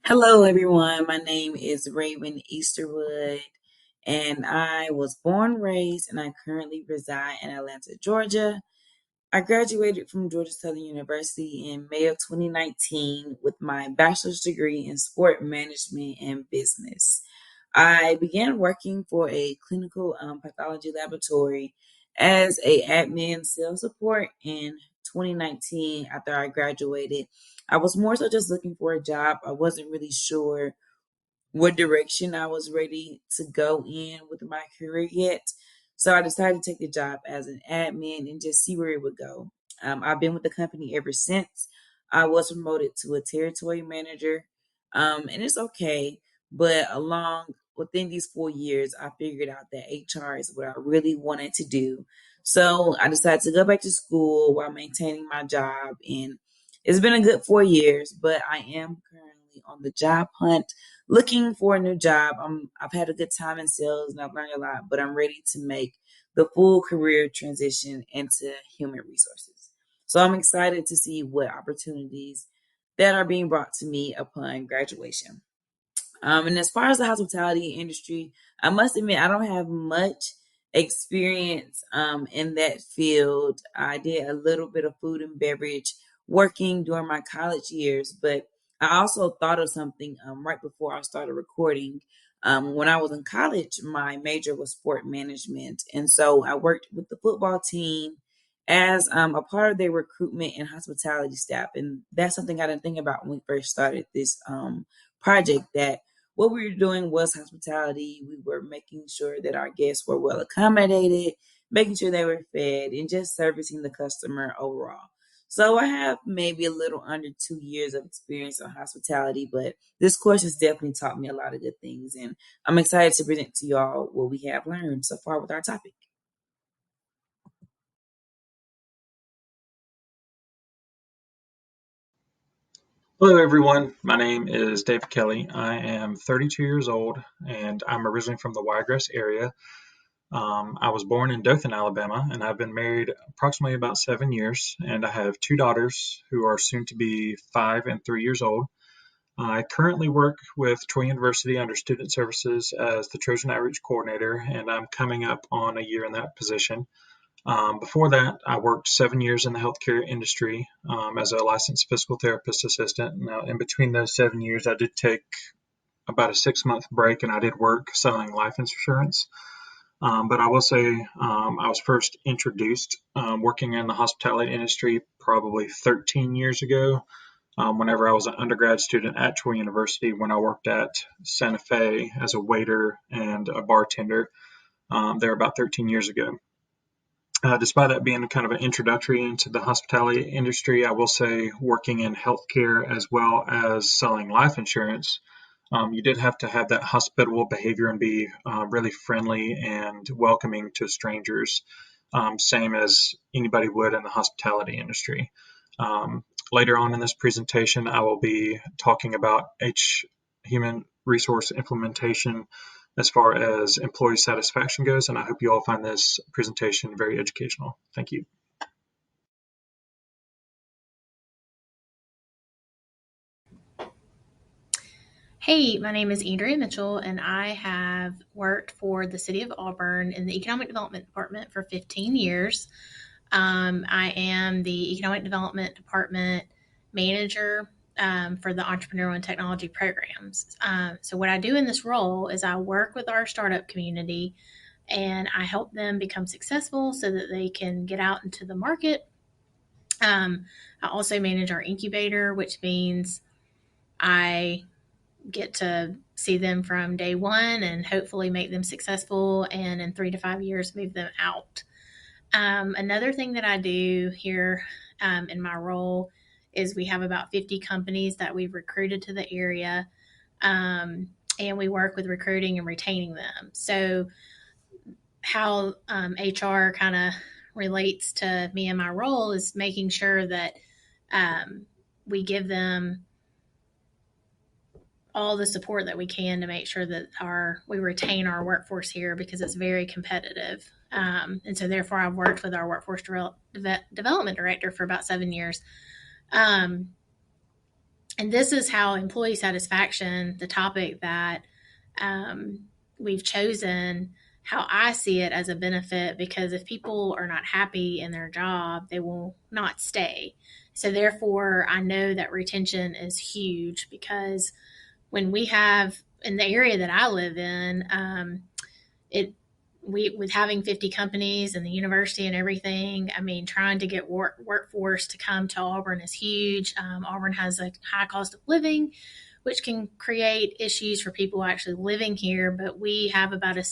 Hello, everyone. My name is Raven Easterwood, and I was born, raised, and I currently reside in Atlanta, Georgia. I graduated from Georgia Southern University in May of 2019 with my bachelor's degree in sport management and business. I began working for a clinical pathology laboratory as a admin sales support in 2019 after I graduated. I was more so just looking for a job. I wasn't really sure what direction I was ready to go in with my career yet. So I decided to take the job as an admin and just see where it would go. I've been with the company ever since. I was promoted to a territory manager, and it's okay. But along within these 4 years, I figured out that HR is what I really wanted to do. So I decided to go back to school while maintaining my job, and it's been a good 4 years. But I am currently on the job hunt looking for a new job. I've had a good time in sales and I've learned a lot, but I'm ready to make the full career transition into human resources. So I'm excited to see what opportunities that are being brought to me upon graduation. And as far as the hospitality industry, I must admit I don't have much experience in that field. I did a little bit of food and beverage working during my college years, but I also thought of something right before I started recording. When I was in college, my major was sport management, and so I worked with the football team as a part of their recruitment and hospitality staff. And that's something I didn't think about when we first started this project. That what we were doing was hospitality. We were making sure that our guests were well accommodated, making sure they were fed, and just servicing the customer overall. So I have maybe a little under 2 years of experience on hospitality, but this course has definitely taught me a lot of good things. And I'm excited to present to y'all what we have learned so far with our topic. Hello, everyone. My name is David Kelly. I am 32 years old and I'm originally from the Wiregrass area. I was born in Dothan, Alabama, and I've been married approximately about 7 years. And I have two daughters who are soon to be 5 and 3 years old. I currently work with Troy University under Student Services as the Trojan Outreach Coordinator, and I'm coming up on a year in that position. Before that, I worked 7 years in the healthcare industry as a licensed physical therapist assistant. Now, in between those 7 years, I did take about a 6 month break and I did work selling life insurance. But I will say I was first introduced working in the hospitality industry probably 13 years ago. Whenever I was an undergrad student at Troy University, when I worked at Santa Fe as a waiter and a bartender, there about 13 years ago. Despite that being kind of an introductory into the hospitality industry, I will say working in healthcare as well as selling life insurance, you did have to have that hospitable behavior and be really friendly and welcoming to strangers, same as anybody would in the hospitality industry. Later on in this presentation, I will be talking about human resource implementation as far as employee satisfaction goes, and I hope you all find this presentation very educational. Thank you. Hey, my name is Andrea Mitchell, and I have worked for the City of Auburn in the Economic Development Department for 15 years. I am the Economic Development Department manager for the Entrepreneurial and Technology programs. So, what I do in this role is I work with our startup community and I help them become successful so that they can get out into the market. I also manage our incubator, which means I get to see them from day one and hopefully make them successful and in 3 to 5 years move them out. Another thing that I do here in my role is we have about 50 companies that we've recruited to the area, and we work with recruiting and retaining them. So, how HR kind of relates to me and my role is making sure that um, we give them all the support that we can to make sure that we retain our workforce here because it's very competitive. And so therefore I've worked with our workforce development director for about 7 years. Um, And this is how employee satisfaction, the topic that we've chosen, how I see it as a benefit, because if people are not happy in their job, they will not stay. So, therefore, I know that retention is huge because when we have in the area that I live in, it we with having 50 companies and the university and everything, I mean, trying to get workforce to come to Auburn is huge. Auburn has a high cost of living, which can create issues for people actually living here. But we have about a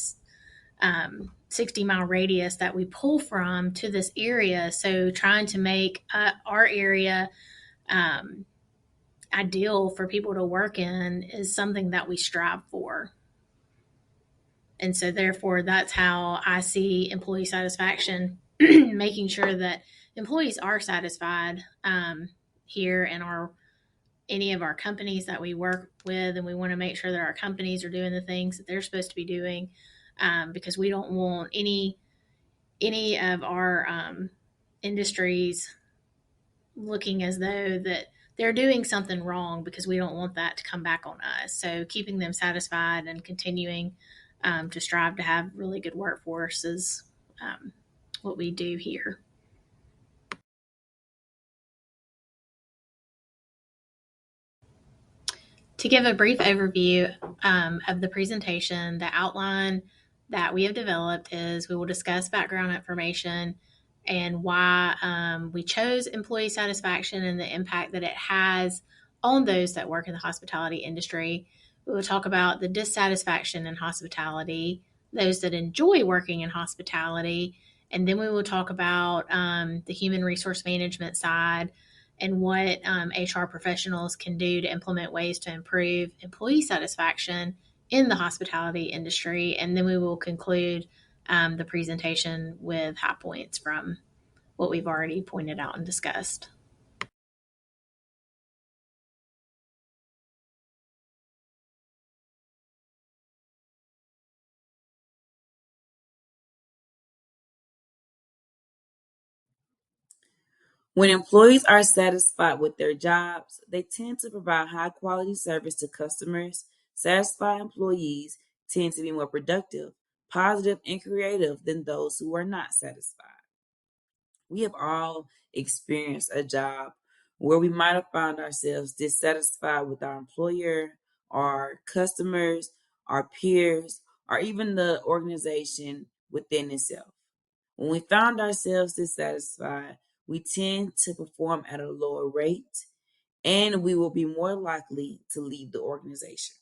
60-mile radius that we pull from to this area. So trying to make our area um, ideal for people to work in is something that we strive for. And so, therefore, that's how I see employee satisfaction, making sure that employees are satisfied here in any of our companies that we work with, and we want to make sure that our companies are doing the things that they're supposed to be doing, because we don't want any of our industries looking as though that they're doing something wrong, because we don't want that to come back on us. So keeping them satisfied and continuing to strive to have really good workforce is what we do here. To give a brief overview of the presentation, the outline that we have developed is we will discuss background information and why we chose employee satisfaction and the impact that it has on those that work in the hospitality industry. We will talk about the dissatisfaction in hospitality, those that enjoy working in hospitality, and then we will talk about the human resource management side and what HR professionals can do to implement ways to improve employee satisfaction in the hospitality industry. And then we will conclude the presentation with high points from what we've already pointed out and discussed. When employees are satisfied with their jobs, they tend to provide high quality service to customers. Satisfied employees tend to be more productive, positive, and creative than those who are not satisfied. We have all experienced a job where we might have found ourselves dissatisfied with our employer, our customers, our peers, or even the organization within itself. When we found ourselves dissatisfied, we tend to perform at a lower rate and we will be more likely to leave the organization.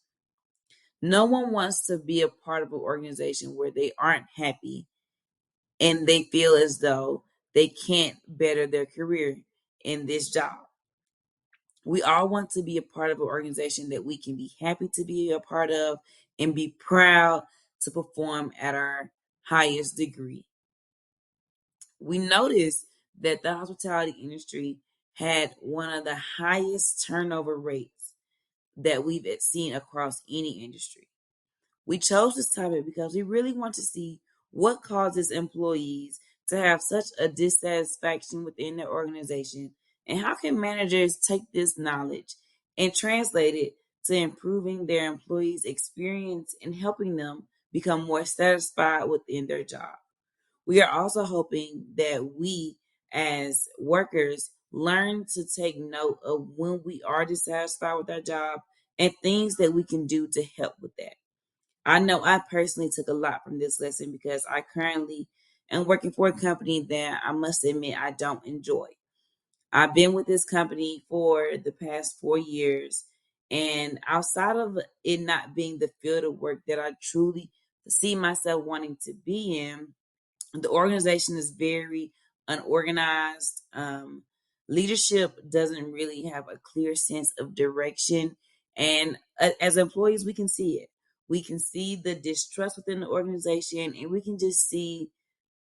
No one wants to be a part of an organization where they aren't happy and they feel as though they can't better their career in this job. We all want to be a part of an organization that we can be happy to be a part of and be proud to perform at our highest degree. We noticed that the hospitality industry had one of the highest turnover rates that we've seen across any industry. We chose this topic because we really want to see what causes employees to have such a dissatisfaction within their organization and how can managers take this knowledge and translate it to improving their employees' experience and helping them become more satisfied within their job. We are also hoping that we as workers learn to take note of when we are dissatisfied with our job and things that we can do to help with that. I know I personally took a lot from this lesson because I currently am working for a company that I must admit I don't enjoy. I've been with this company for the past 4 years, and outside of it not being the field of work that I truly see myself wanting to be in, the organization is very unorganized. Leadership doesn't really have a clear sense of direction. And as employees, we can see it. We can see the distrust within the organization, and we can just see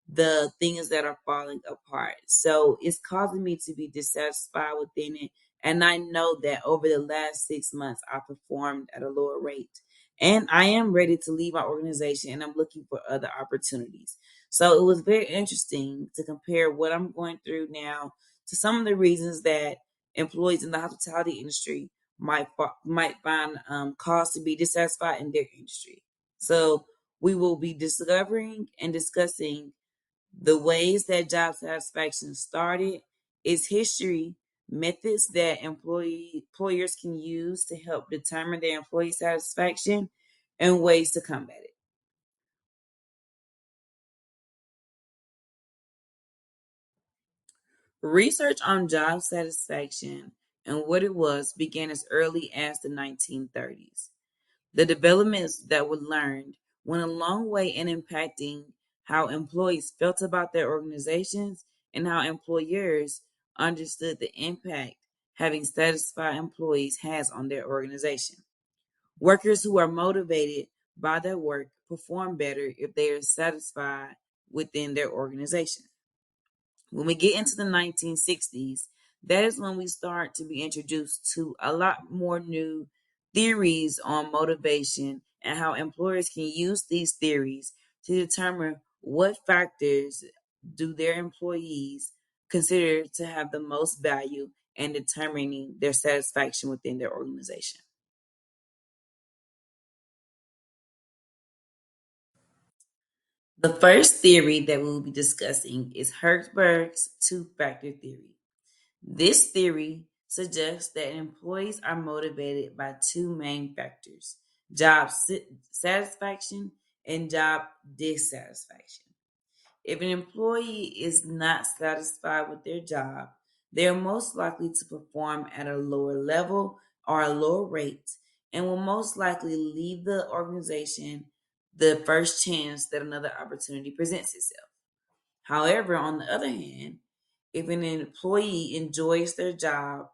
the things that are falling apart. So it's causing me to be dissatisfied within it. And I know that over the last 6 months, I performed at a lower rate. And I am ready to leave my organization and I'm looking for other opportunities. So it was very interesting to compare what I'm going through now to some of the reasons that employees in the hospitality industry might find cause to be dissatisfied in their industry. So we will be discovering and discussing the ways that job satisfaction started, its history, methods that employers can use to help determine their employee satisfaction, and ways to combat it. Research on job satisfaction and what it was began as early as the 1930s. The developments that were learned went a long way in impacting how employees felt about their organizations and how employers understood the impact having satisfied employees has on their organization. Workers who are motivated by their work perform better if they are satisfied within their organization. When we get into the 1960s, that is when we start to be introduced to a lot more new theories on motivation and how employers can use these theories to determine what factors do their employees consider to have the most value in determining their satisfaction within their organization. The first theory that we will be discussing is Herzberg's two-factor theory. This theory suggests that employees are motivated by two main factors: job satisfaction and job dissatisfaction. If an employee is not satisfied with their job, they are most likely to perform at a lower level or a lower rate and will most likely leave the organization the first chance that another opportunity presents itself. However, on the other hand, if an employee enjoys their job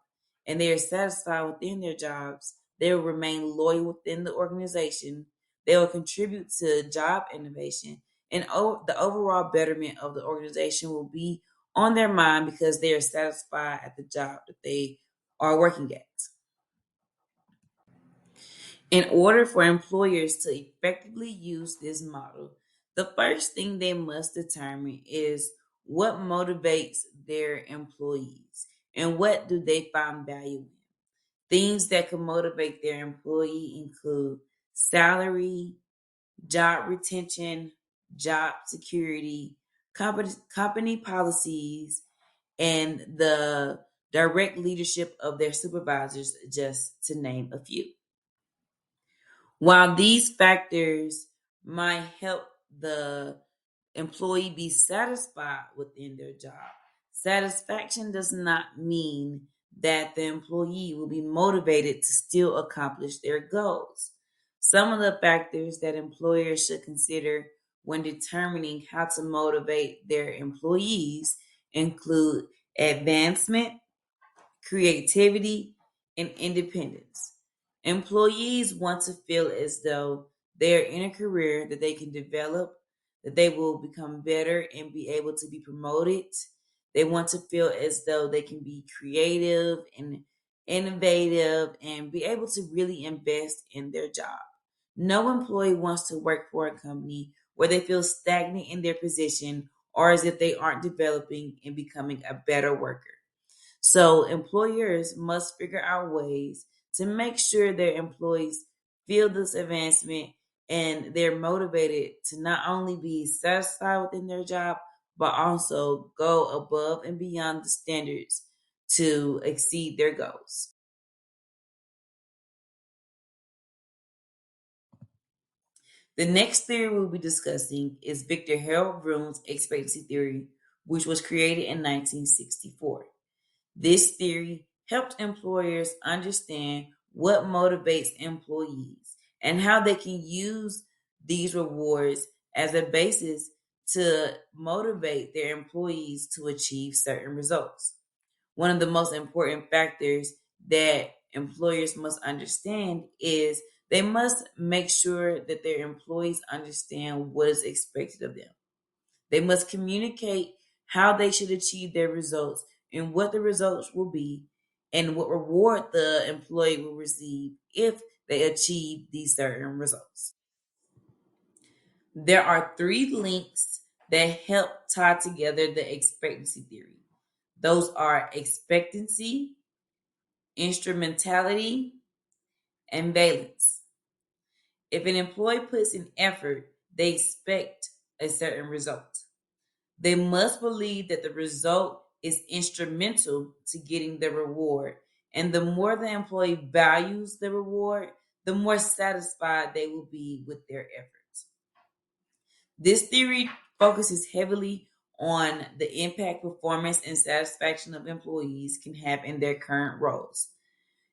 and they are satisfied within their jobs, they will remain loyal within the organization. They will contribute to job innovation, and the overall betterment of the organization will be on their mind because they are satisfied at the job that they are working at. In order for employers to effectively use this model, the first thing they must determine is what motivates their employees and what do they find value in. Things that can motivate their employee include salary, job retention, job security, company policies, and the direct leadership of their supervisors, just to name a few. While these factors might help the employee be satisfied within their job, satisfaction does not mean that the employee will be motivated to still accomplish their goals. Some of the factors that employers should consider when determining how to motivate their employees include advancement, creativity, and independence. Employees want to feel as though they're in a career that they can develop, that they will become better and be able to be promoted. They want to feel as though they can be creative and innovative and be able to really invest in their job. No employee wants to work for a company where they feel stagnant in their position or as if they aren't developing and becoming a better worker. So employers must figure out ways to make sure their employees feel this advancement and they're motivated to not only be satisfied within their job, but also go above and beyond the standards to exceed their goals. The next theory we'll be discussing is Victor Harold Bloom's expectancy theory, which was created in 1964. This theory helped employers understand what motivates employees and how they can use these rewards as a basis to motivate their employees to achieve certain results. One of the most important factors that employers must understand is they must make sure that their employees understand what is expected of them. They must communicate how they should achieve their results and what the results will be and what reward the employee will receive if they achieve these certain results. There are three links that help tie together the expectancy theory. Those are expectancy, instrumentality, and valence. If an employee puts in effort, they expect a certain result. They must believe that the result is instrumental to getting the reward. And the more the employee values the reward, the more satisfied they will be with their efforts. This theory focuses heavily on the impact, performance, and satisfaction of employees can have in their current roles.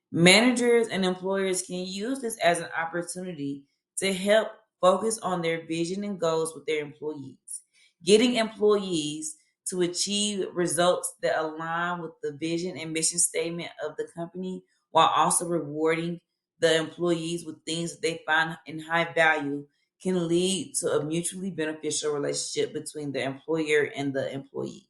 Managers and employers can use this as an opportunity to help focus on their vision and goals with their employees. Getting employees to achieve results that align with the vision and mission statement of the company while also rewarding the employees with things that they find in high value can lead to a mutually beneficial relationship between the employer and the employee.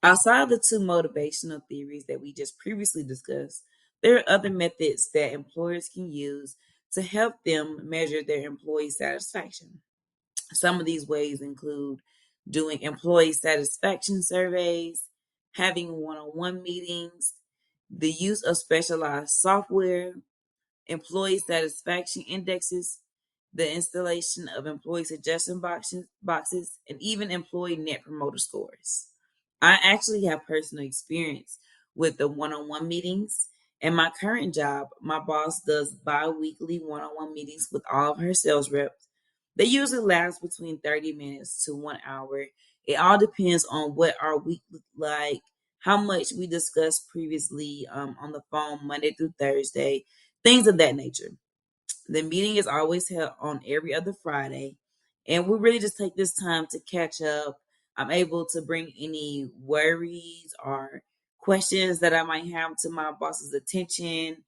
Outside of the two motivational theories that we just previously discussed, there are other methods that employers can use to help them measure their employee satisfaction. Some of these ways include doing employee satisfaction surveys, having one on one meetings, the use of specialized software, employee satisfaction indexes, the installation of employee suggestion boxes, and even employee net promoter scores. I actually have personal experience with the one on one meetings. In my current job, my boss does bi weekly one on one meetings with all of her sales reps. They usually last between 30 minutes to 1 hour. It all depends on what our week looked like, how much we discussed previously on the phone Monday through Thursday, things of that nature. The meeting is always held on every other Friday, and we really just take this time to catch up. I'm able to bring any worries or questions that I might have to my boss's attention.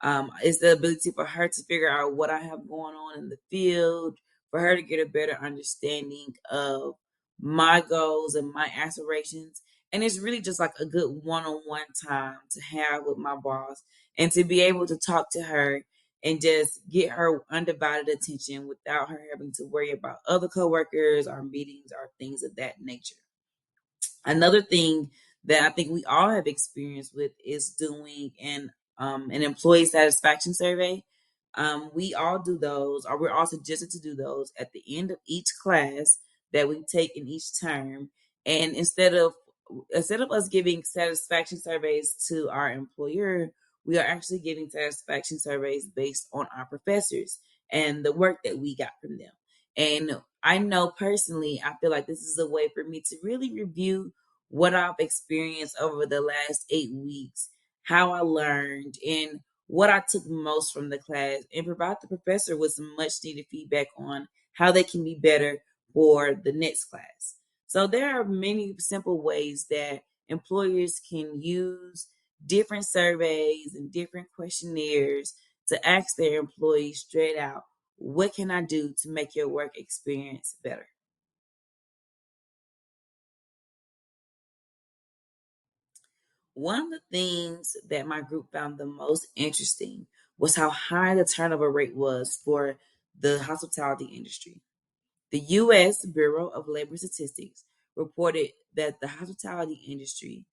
It's the ability for her to figure out what I have going on in the field, for her to get a better understanding of my goals and my aspirations. And it's really just like a good one on one time to have with my boss and to be able to talk to her and just get her undivided attention without her having to worry about other coworkers or meetings or things of that nature. Another thing that I think we all have experience with is doing an employee satisfaction survey. We all do those, or we're all suggested to do those at the end of each class that we take in each term. And instead of us giving satisfaction surveys to our employer, we are actually giving satisfaction surveys based on our professors and the work that we got from them. And I know personally, I feel like this is a way for me to really review what I've experienced over the last 8 weeks, how I learned, and what I took most from the class, and provide the professor with some much needed feedback on how they can be better for the next class. So there are many simple ways that employers can use different surveys and different questionnaires to ask their employees straight out, what can I do to make your work experience better? One of the things that my group found the most interesting was how high the turnover rate was for the hospitality industry. The U.S. Bureau of Labor Statistics reported that the hospitality industry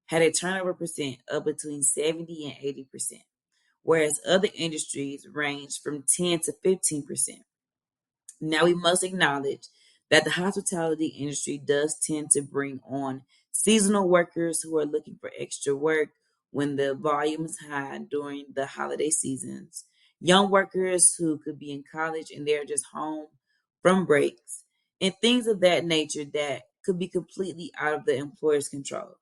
had a turnover percent of between 70 and 80%, whereas other industries range from 10 to 15%. Now, we must acknowledge that the hospitality industry does tend to bring on seasonal workers who are looking for extra work when the volume is high during the holiday seasons, young workers who could be in college and they're just home from breaks, and things of that nature that could be completely out of the employer's control.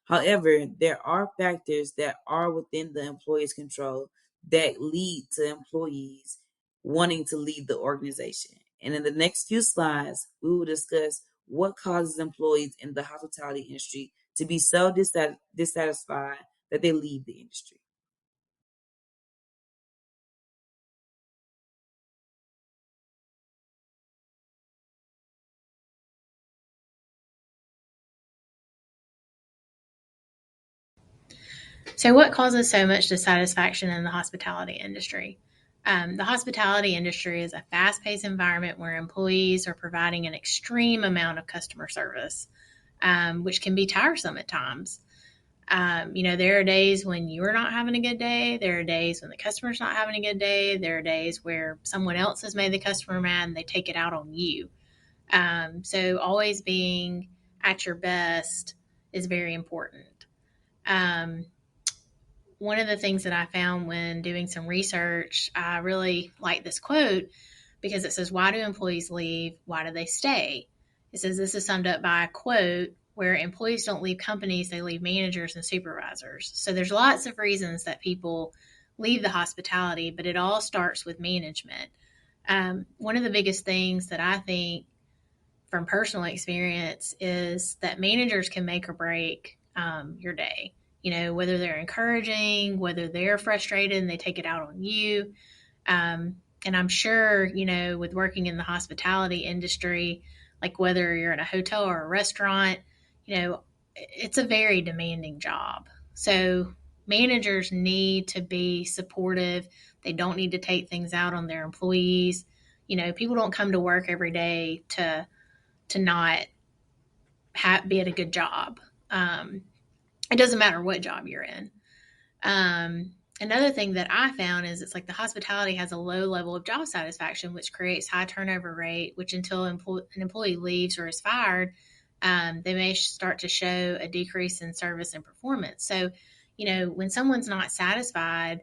However, there are factors that are within the employer's control that lead to employees wanting to leave the organization. And in the next few slides, we will discuss what causes employees in the hospitality industry to be so dissatisfied that they leave the industry. So, what causes so much dissatisfaction in the hospitality industry? The hospitality industry is a fast paced environment where employees are providing an extreme amount of customer service. which can be tiresome at times. There are days when you're not having a good day. There are days when the customer's not having a good day. There are days where someone else has made the customer mad and they take it out on you. So always being at your best is very important. One of the things that I found when doing some research, I really like this quote because it says, "Why do employees leave? Why do they stay?" It says this is summed up by a quote where employees don't leave companies, they leave managers and supervisors. So there's lots of reasons that people leave the hospitality, but it all starts with management. One of the biggest things that I think from personal experience is that managers can make or break your day. Whether they're encouraging, whether they're frustrated and they take it out on you. And I'm sure, with working in the hospitality industry, like whether you're in a hotel or a restaurant, it's a very demanding job. So managers need to be supportive. They don't need to take things out on their employees. People don't come to work every day to not be at a good job. It doesn't matter what job you're in. Another thing that I found is it's like the hospitality has a low level of job satisfaction, which creates high turnover rate, which until an employee leaves or is fired, they may start to show a decrease in service and performance. So, when someone's not satisfied,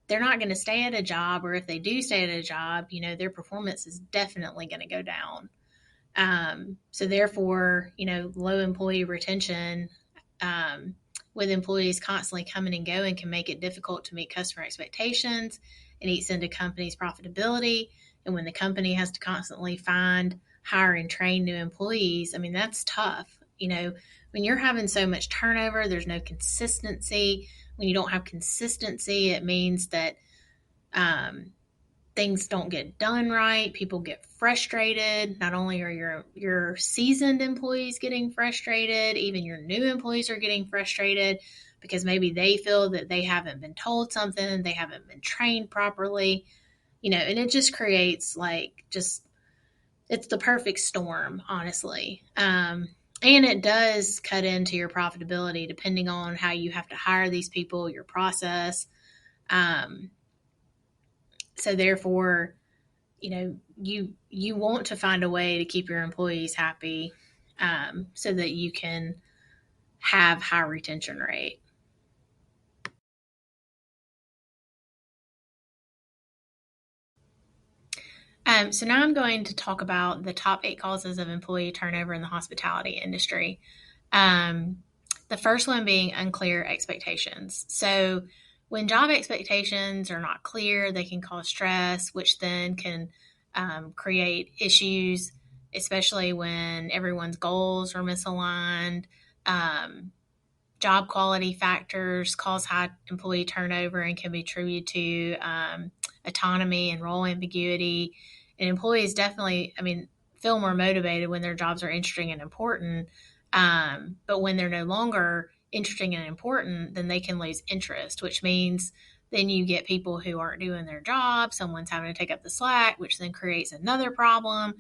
they're not going to stay at a job, or if they do stay at a job, their performance is definitely going to go down. So therefore, low employee retention with employees constantly coming and going can make it difficult to meet customer expectations. It eats into companies' profitability. And when the company has to constantly find, hire, and train new employees, that's tough. When you're having so much turnover, there's no consistency. When you don't have consistency, it means that things don't get done right. People get frustrated. Not only are your seasoned employees getting frustrated, even your new employees are getting frustrated because maybe they feel that they haven't been told something, they haven't been trained properly, and it just creates it's the perfect storm, honestly. And it does cut into your profitability depending on how you have to hire these people, your process. So therefore, you want to find a way to keep your employees happy, so that you can have high retention rate. So now I'm going to talk about the top 8 causes of employee turnover in the hospitality industry. The first one being unclear expectations. So when job expectations are not clear, they can cause stress, which then can create issues, especially when everyone's goals are misaligned. Job quality factors cause high employee turnover and can be attributed to autonomy and role ambiguity. And employees definitely, feel more motivated when their jobs are interesting and important. But when they're no longer interesting and important, then they can lose interest, which means then you get people who aren't doing their job. Someone's having to take up the slack, which then creates another problem.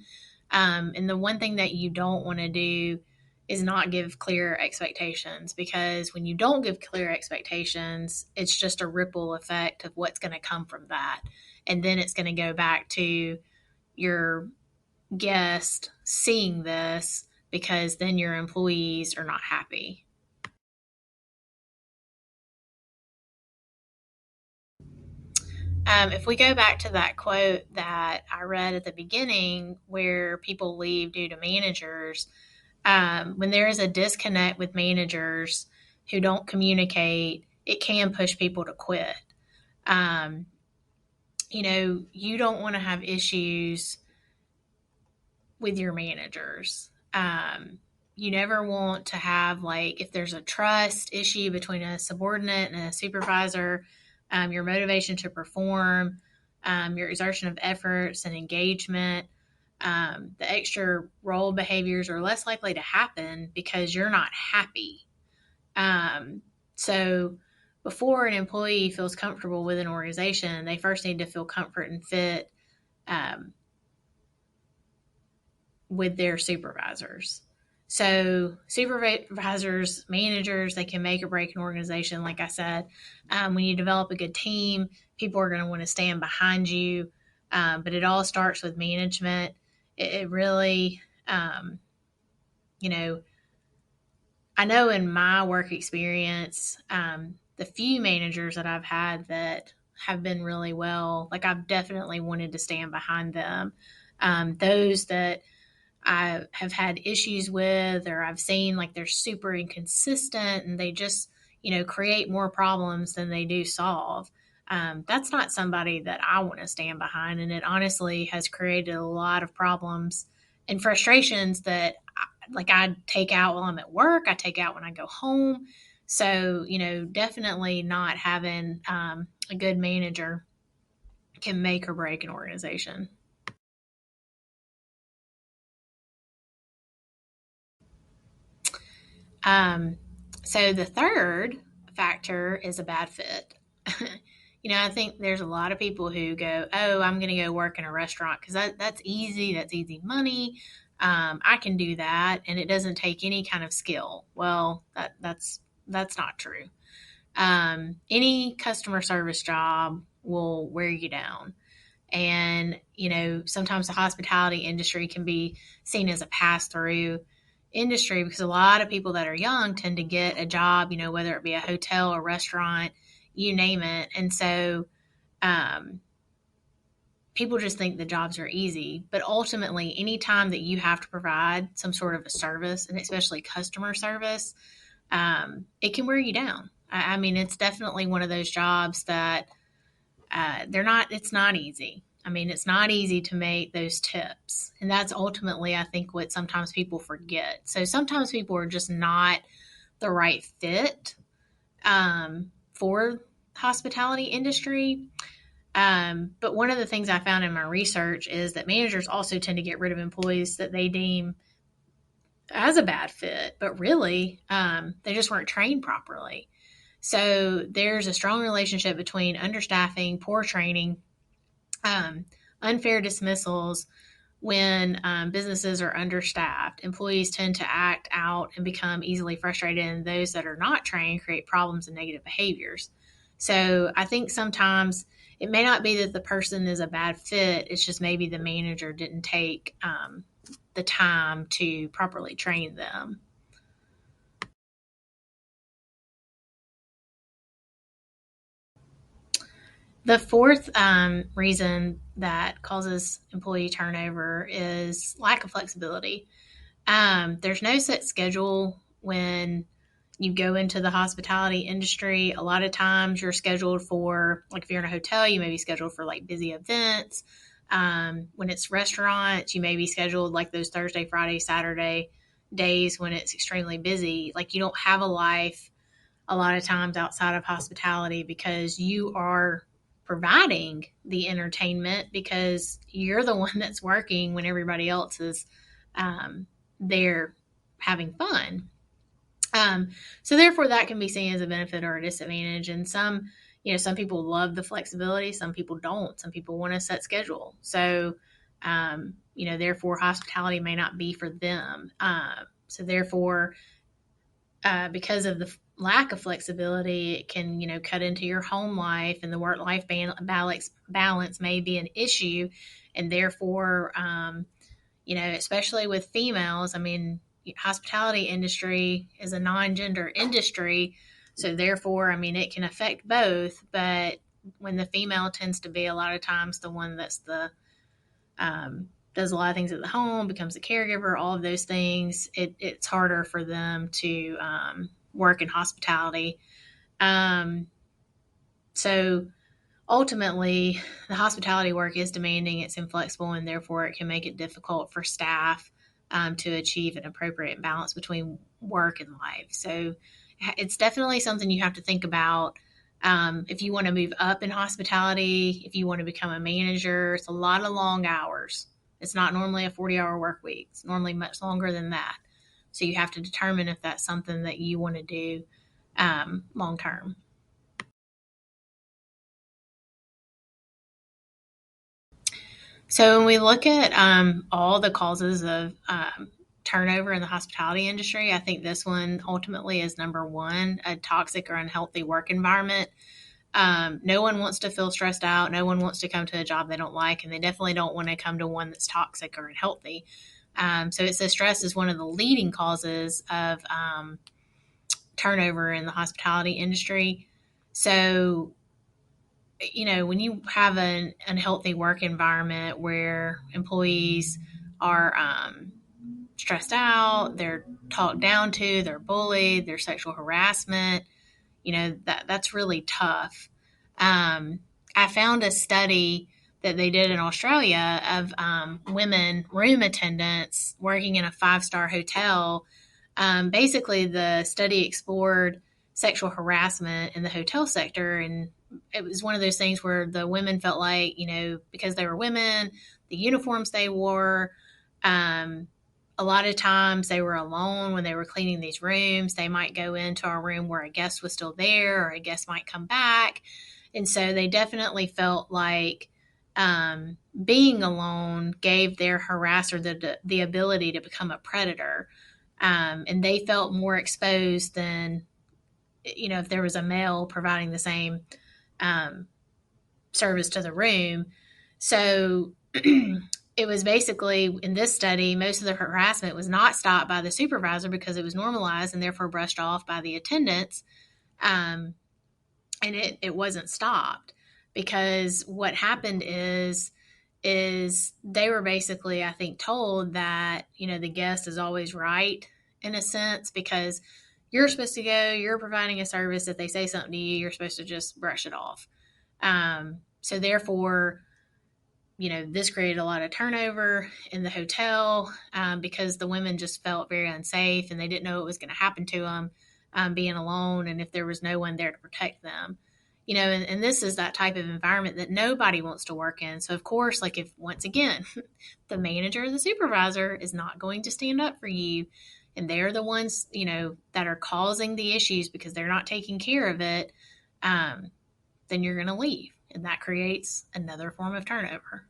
And the one thing that you don't want to do is not give clear expectations, because when you don't give clear expectations, it's just a ripple effect of what's going to come from that. And then it's going to go back to your guest seeing this, because then your employees are not happy. If we go back to that quote that I read at the beginning, where people leave due to managers, when there is a disconnect with managers who don't communicate, it can push people to quit. You don't want to have issues with your managers. You never want to have, if there's a trust issue between a subordinate and a supervisor, your motivation to perform, your exertion of efforts and engagement, the extra role behaviors are less likely to happen because you're not happy. So before an employee feels comfortable with an organization, they first need to feel comfort and fit with their supervisors. So supervisors, managers, they can make or break an organization. Like I said, when you develop a good team, people are going to want to stand behind you. But it all starts with management. It really, um, you know, I know in my work experience, the few managers that I've had that have been really well, like I've definitely wanted to stand behind them. Those that I have had issues with, or I've seen like they're super inconsistent and they just, create more problems than they do solve. That's not somebody that I want to stand behind. And it honestly has created a lot of problems and frustrations that I take out while I'm at work, I take out when I go home. So, definitely not having a good manager can make or break an organization. Um, so the third factor is a bad fit. I think there's a lot of people who go, "Oh, I'm going to go work in a restaurant because that's easy. That's easy money. I can do that, and it doesn't take any kind of skill." Well, that's not true. Any customer service job will wear you down. And, sometimes the hospitality industry can be seen as a pass through industry because a lot of people that are young tend to get a job, whether it be a hotel or restaurant, you name it. And so um, people just think the jobs are easy. But ultimately, anytime that you have to provide some sort of a service, and especially customer service, it can wear you down. I mean, it's definitely one of those jobs that it's not easy. I mean, it's not easy to make those tips. And that's ultimately, I think, what sometimes people forget. So sometimes people are just not the right fit for hospitality industry. But one of the things I found in my research is that managers also tend to get rid of employees that they deem as a bad fit, but really they just weren't trained properly. So there's a strong relationship between understaffing, poor training, unfair dismissals. When businesses are understaffed, employees tend to act out and become easily frustrated, and those that are not trained create problems and negative behaviors. So I think sometimes it may not be that the person is a bad fit, it's just maybe the manager didn't take the time to properly train them. The fourth reason that causes employee turnover is lack of flexibility. There's no set schedule when you go into the hospitality industry. A lot of times you're scheduled for, like if you're in a hotel, you may be scheduled for like busy events. When it's restaurants, you may be scheduled like those Thursday, Friday, Saturday days when it's extremely busy. Like you don't have a life a lot of times outside of hospitality because you are providing the entertainment because you're the one that's working when everybody else is um, there having fun. So therefore, that can be seen as a benefit or a disadvantage. And some people love the flexibility, some people don't. Some people want a set schedule. So, therefore, hospitality may not be for them. So therefore, because of the lack of flexibility, it can, cut into your home life, and the work life balance may be an issue. And therefore, especially with females, I mean, hospitality industry is a non-gender industry. So therefore, I mean, it can affect both. But when the female tends to be a lot of times the one that's does a lot of things at the home, becomes a caregiver, all of those things, it's harder for them to work in hospitality. Um, so ultimately, the hospitality work is demanding, it's inflexible, and therefore it can make it difficult for staff to achieve an appropriate balance between work and life. So it's definitely something you have to think about. If you want to move up in hospitality, if you want to become a manager, it's a lot of long hours. It's not normally a 40-hour work week. It's normally much longer than that. So you have to determine if that's something that you want to do long term. So when we look at all the causes of turnover in the hospitality industry. I think this one ultimately is number one, a toxic or unhealthy work environment. No one wants to feel stressed out. No one wants to come to a job they don't like, and they definitely don't want to come to one that's toxic or unhealthy. So it says stress is one of the leading causes of turnover in the hospitality industry. So, when you have an unhealthy work environment where employees are stressed out, they're talked down to, they're bullied, there's sexual harassment, that's really tough. I found a study that they did in Australia of women room attendants working in a 5-star hotel. Basically, the study explored sexual harassment in the hotel sector, and it was one of those things where the women felt like, because they were women, the uniforms they wore, a lot of times they were alone when they were cleaning these rooms. They might go into a room where a guest was still there, or a guest might come back. And so they definitely felt like being alone gave their harasser the ability to become a predator. And they felt more exposed than, if there was a male providing the same service to the room. So it was basically, in this study, most of the harassment was not stopped by the supervisor because it was normalized and therefore brushed off by the attendants. And it wasn't stopped, because what happened is they were basically, I think, told that, the guest is always right, in a sense, because you're supposed to go, you're providing a service. If they say something to you, you're supposed to just brush it off. So therefore, this created a lot of turnover in the hotel, because the women just felt very unsafe and they didn't know what was going to happen to them, being alone, and if there was no one there to protect them. And this is that type of environment that nobody wants to work in. So of course, like, if, once again, the manager or the supervisor is not going to stand up for you, and they're the ones, that are causing the issues because they're not taking care of it, then you're going to leave. And that creates another form of turnover.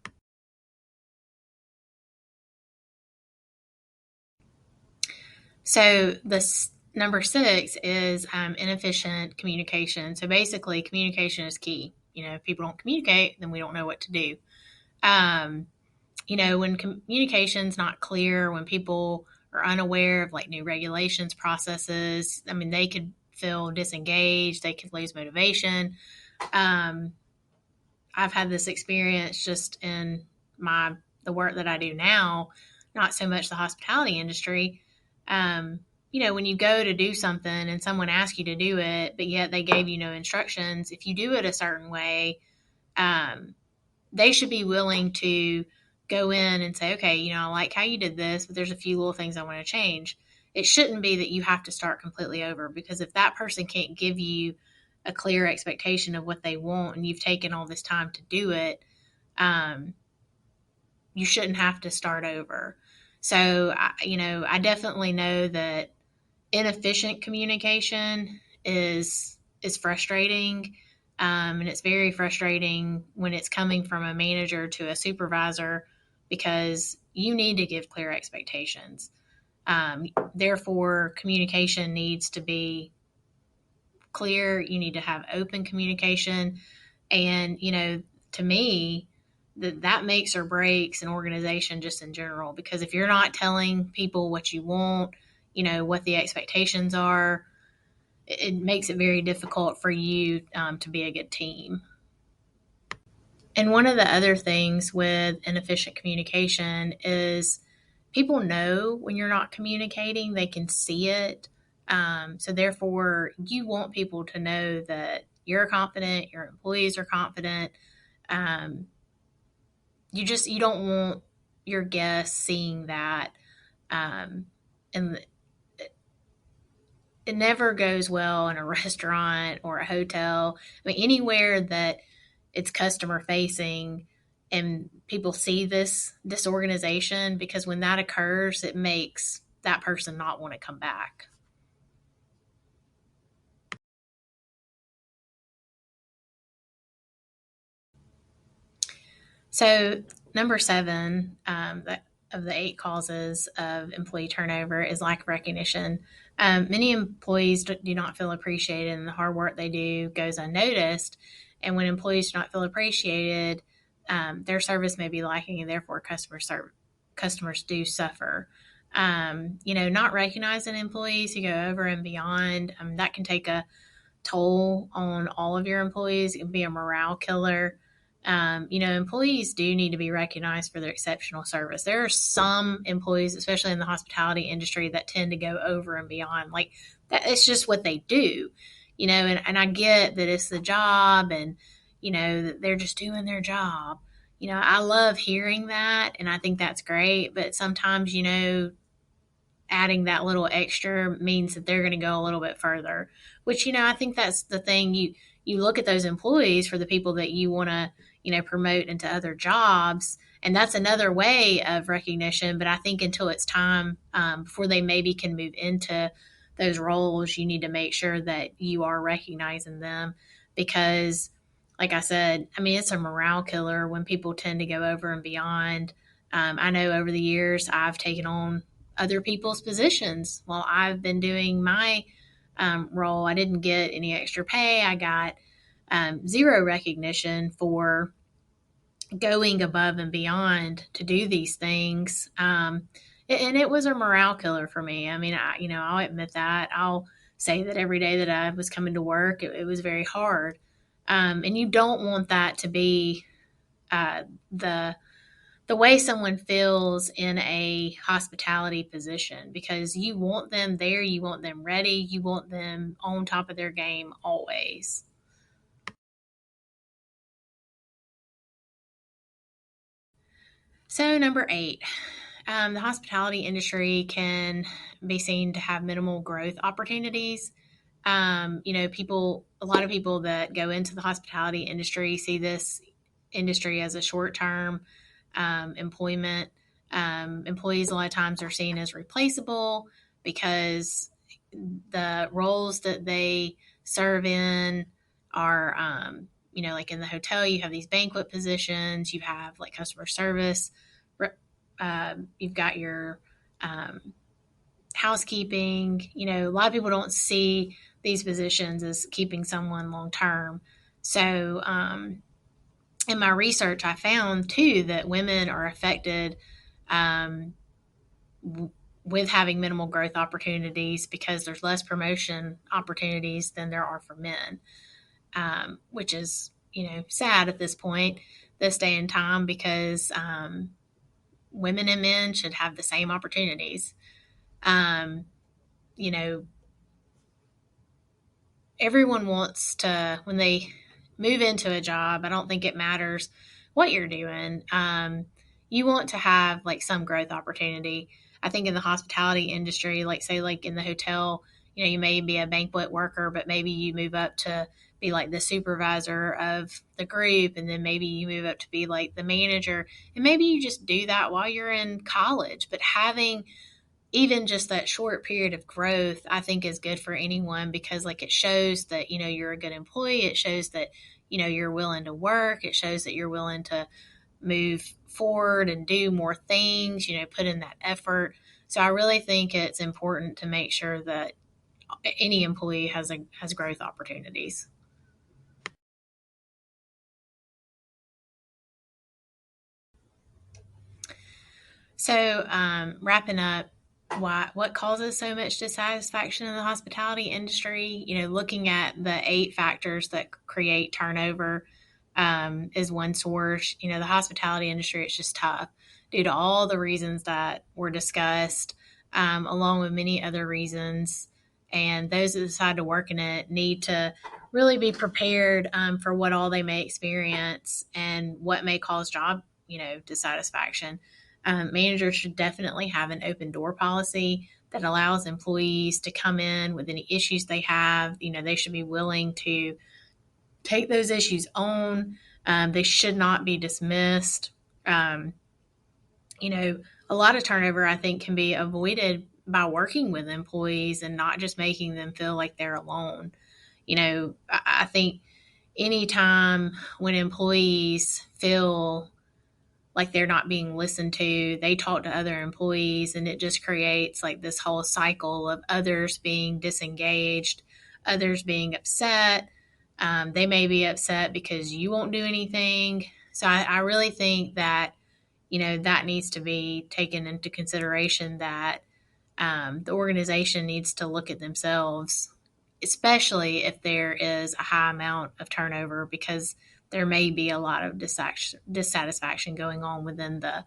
So this number 6 is inefficient communication. So basically, communication is key. If people don't communicate, then we don't know what to do. When communication's not clear, when people are unaware of like new regulations, processes, they could feel disengaged, they could lose motivation. I've had this experience just in the work that I do now, not so much the hospitality industry. When you go to do something and someone asks you to do it, but yet they gave you no instructions, if you do it a certain way, they should be willing to go in and say, okay, I like how you did this, but there's a few little things I want to change. It shouldn't be that you have to start completely over, because if that person can't give you a clear expectation of what they want and you've taken all this time to do it, you shouldn't have to start over. So, I definitely know that inefficient communication is frustrating. And it's very frustrating when it's coming from a manager to a supervisor, because you need to give clear expectations. Therefore, communication needs to be clear. You need to have open communication. And, to me, that makes or breaks an organization just in general, because if you're not telling people what you want, what the expectations are, it makes it very difficult for you to be a good team. And one of the other things with inefficient communication is people know when you're not communicating, they can see it. So therefore, you want people to know that you're confident, your employees are confident. You don't want your guests seeing that. And it never goes well in a restaurant or a hotel. Anywhere that it's customer facing and people see this disorganization, because when that occurs, it makes that person not want to come back. So number 7, that the 8 causes of employee turnover is lack of recognition. Many employees do not feel appreciated, and the hard work they do goes unnoticed. And when employees do not feel appreciated, their service may be lacking, and therefore customers do suffer. Not recognizing employees who go over and beyond, that can take a toll on all of your employees. It can be a morale killer. Employees do need to be recognized for their exceptional service. There are some employees, especially in the hospitality industry, that tend to go over and beyond. Like that, it's just what they do, and I get that it's the job and, that they're just doing their job. I love hearing that and I think that's great. But sometimes, adding that little extra means that they're going to go a little bit further, which, I think that's the thing. You look at those employees for the people that you want to, promote into other jobs. And that's another way of recognition. But I think until it's time, before they maybe can move into those roles, you need to make sure that you are recognizing them because, like I said, it's a morale killer when people tend to go over and beyond. I know over the years I've taken on other people's positions while I've been doing my role. I didn't get any extra pay. I got zero recognition for going above and beyond to do these things. And it was a morale killer for me. I'll admit that. I'll say that every day that I was coming to work, it was very hard. And you don't want that to be the way someone feels in a hospitality position because you want them there, you want them ready, you want them on top of their game always. So number 8, the hospitality industry can be seen to have minimal growth opportunities. A lot of people that go into the hospitality industry see this industry as a short-term employment. Employees a lot of times are seen as replaceable because the roles that they serve in are, like in the hotel, you have these banquet positions, you have like customer service, you've got your housekeeping. A lot of people don't see these positions as keeping someone long term. So, in my research, I found too that women are affected with having minimal growth opportunities because there's less promotion opportunities than there are for men, which is, sad at this point, this day and time, because women and men should have the same opportunities. You know, everyone wants to, when they move into a job, I don't think it matters what you're doing. You want to have like some growth opportunity. I think in the hospitality industry, like say like in the hotel, you may be a banquet worker, but maybe you move up to be like the supervisor of the group, and then maybe you move up to be like the manager, and maybe you just do that while you're in college. But having even just that short period of growth, I think is good for anyone because like it shows that, you're a good employee. It shows that, you're willing to work. It shows that you're willing to move forward and do more things, put in that effort. So I really think it's important to make sure that any employee has growth opportunities. So wrapping up, what causes so much dissatisfaction in the hospitality industry? Looking at the 8 factors that create turnover is one source. The hospitality industry, it's just tough due to all the reasons that were discussed, along with many other reasons. And those that decide to work in it need to really be prepared for what all they may experience and what may cause job, dissatisfaction. Managers should definitely have an open door policy that allows employees to come in with any issues they have. They should be willing to take those issues on. They should not be dismissed. A lot of turnover, I think, can be avoided by working with employees and not just making them feel like they're alone. I think anytime when employees feel like they're not being listened to. They talk to other employees, and it just creates like this whole cycle of others being disengaged, others being upset. They may be upset because you won't do anything. So I really think that, that needs to be taken into consideration, that the organization needs to look at themselves, especially if there is a high amount of turnover, because there may be a lot of dissatisfaction going on within the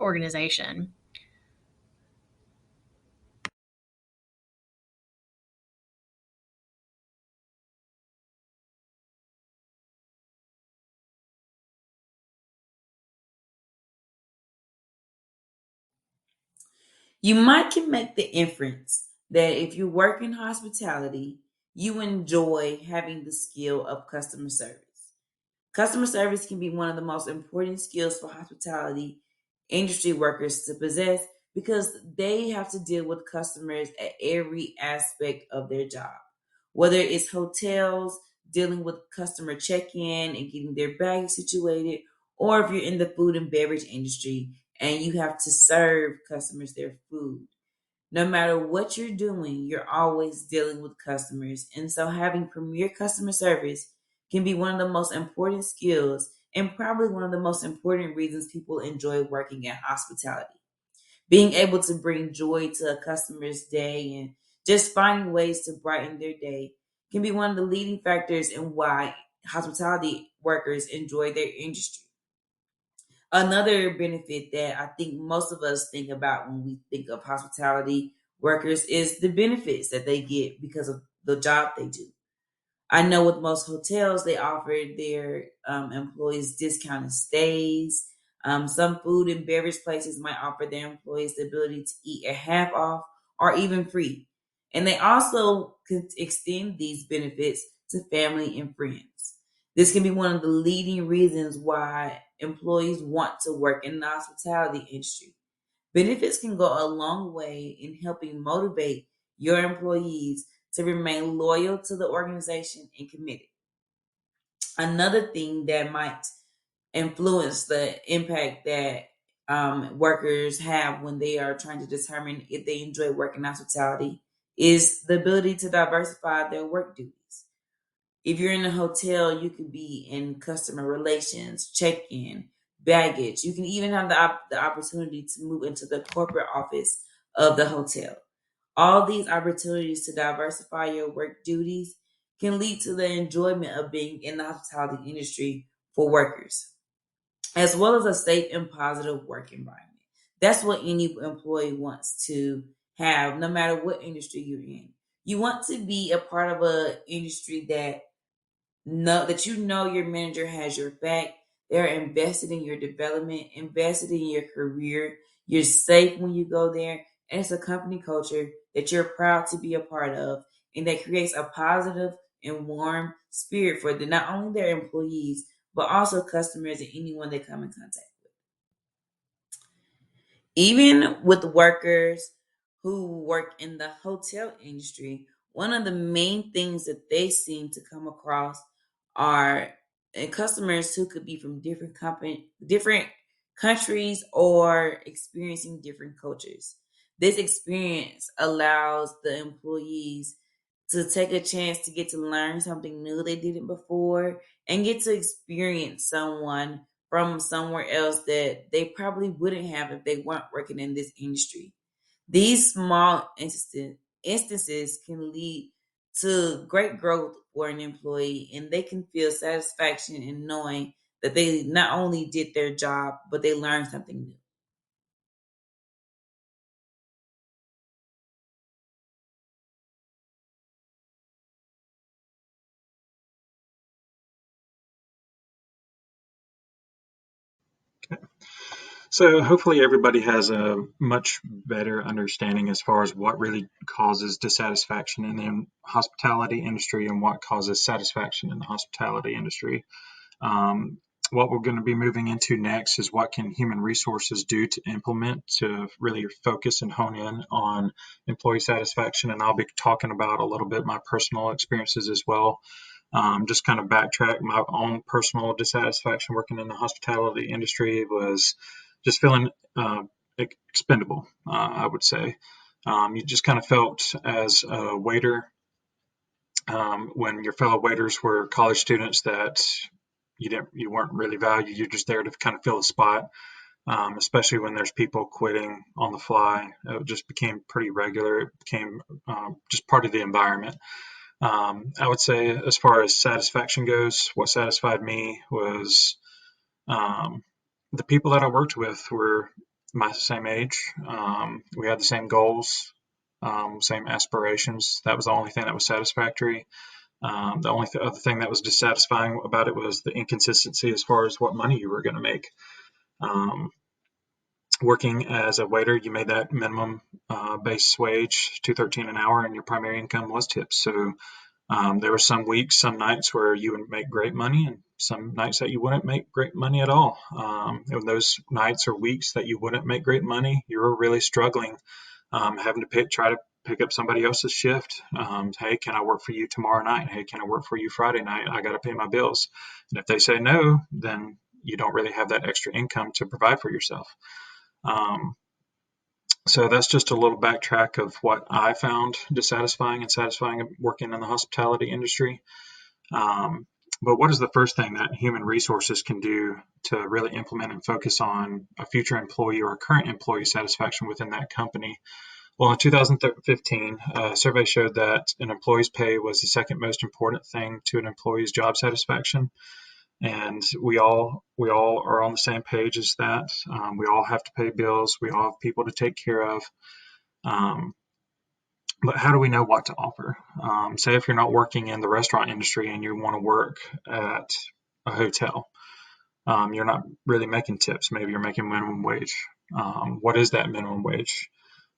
organization. You might can make the inference that if you work in hospitality, you enjoy having the skill of customer service. Customer service can be one of the most important skills for hospitality industry workers to possess because they have to deal with customers at every aspect of their job. Whether it's hotels, dealing with customer check in and getting their bags situated, or if you're in the food and beverage industry and you have to serve customers their food. No matter what you're doing, you're always dealing with customers. And so having premier customer service can be one of the most important skills and probably one of the most important reasons people enjoy working in hospitality. Being able to bring joy to a customer's day and just finding ways to brighten their day can be one of the leading factors in why hospitality workers enjoy their industry. Another benefit that I think most of us think about when we think of hospitality workers is the benefits that they get because of the job they do. I know with most hotels, they offer their employees discounted stays. Some food and beverage places might offer their employees the ability to eat at half off or even free. And they also could extend these benefits to family and friends. This can be one of the leading reasons why employees want to work in the hospitality industry. Benefits can go a long way in helping motivate your employees to remain loyal to the organization and committed. Another thing that might influence the impact that workers have when they are trying to determine if they enjoy working hospitality is the ability to diversify their work duties. If you're in a hotel, you could be in customer relations, check in, baggage. You can even have the opportunity to move into the corporate office of the hotel. All these opportunities to diversify your work duties can lead to the enjoyment of being in the hospitality industry for workers, as well as a safe and positive work environment. That's what any employee wants to have, no matter what industry you're in. You want to be a part of an industry that you know your manager has your back. They're invested in your development, invested in your career. You're safe when you go there. And it's a company culture that you're proud to be a part of and that creates a positive and warm spirit for not only their employees, but also customers and anyone they come in contact with. Even with workers who work in the hotel industry, one of the main things that they seem to come across are customers who could be from different countries or experiencing different cultures. This experience allows the employees to take a chance to get to learn something new they didn't before and get to experience someone from somewhere else that they probably wouldn't have if they weren't working in this industry. These small instances can lead to great growth for an employee, and they can feel satisfaction in knowing that they not only did their job, but they learned something new. So hopefully everybody has a much better understanding as far as what really causes dissatisfaction in the hospitality industry and what causes satisfaction in the hospitality industry. Um, what we're going to be moving into next is what can human resources do to implement to really focus and hone in on employee satisfaction. And I'll be talking about a little bit my personal experiences as well. Just kind of backtrack, my own personal dissatisfaction working in the hospitality industry was just feeling expendable, I would say. You just kind of felt as a waiter, when your fellow waiters were college students, that you weren't really valued. You're just there to kind of fill a spot, especially when there's people quitting on the fly. It just became pretty regular. It became just part of the environment. I would say, as far as satisfaction goes, what satisfied me was um, the people that I worked with were my same age. We had the same goals, same aspirations. That was the only thing that was satisfactory. The only other thing that was dissatisfying about it was the inconsistency as far as what money you were going to make. Um, Working as a waiter, you made that minimum base wage, $2.13 an hour, and your primary income was tips. So there were some weeks, some nights where you would make great money, and some nights that you wouldn't make great money at all. In those nights or weeks that you wouldn't make great money, you were really struggling, having to try to pick up somebody else's shift. Hey, can I work for you tomorrow night? Hey, can I work for you Friday night? I got to pay my bills. And if they say no, then you don't really have that extra income to provide for yourself. So that's just a little backtrack of what I found dissatisfying and satisfying working in the hospitality industry. But what is the first thing that human resources can do to really implement and focus on a future employee or a current employee satisfaction within that company? Well, in 2015, a survey showed that an employee's pay was the second most important thing to an employee's job satisfaction. And we all are on the same page as that. We all have to pay bills. We all have people to take care of. But how do we know what to offer? Say if you're not working in the restaurant industry and you want to work at a hotel, you're not really making tips. Maybe you're making minimum wage. What is that minimum wage?